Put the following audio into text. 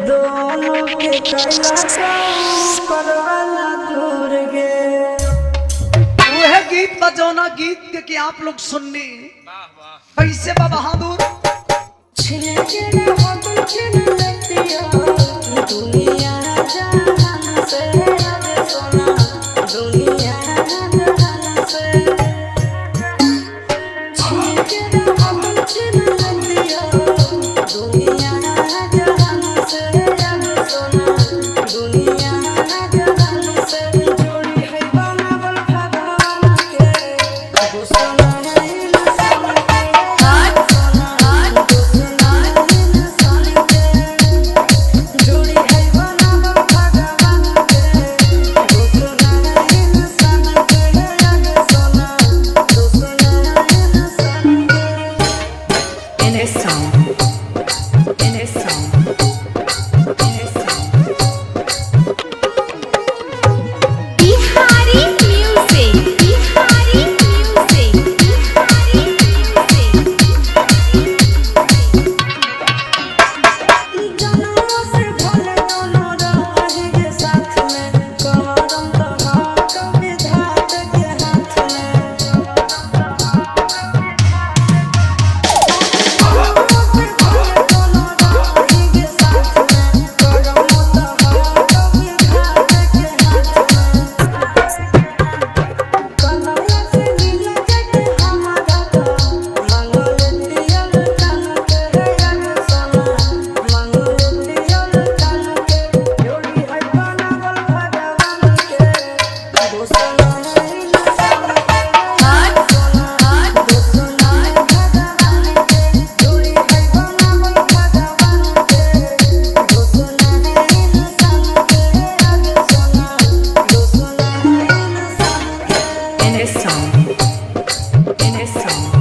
दोनों के वह गीत बजौना गीत के आप लोग सुनने कैसे बा बहादुर दुनिया जहान से सोना दुनिया जहान से दुनिया जहान से सोना दुनिया जहान से जोड़ी है बनावल भगवान के सोना in his song.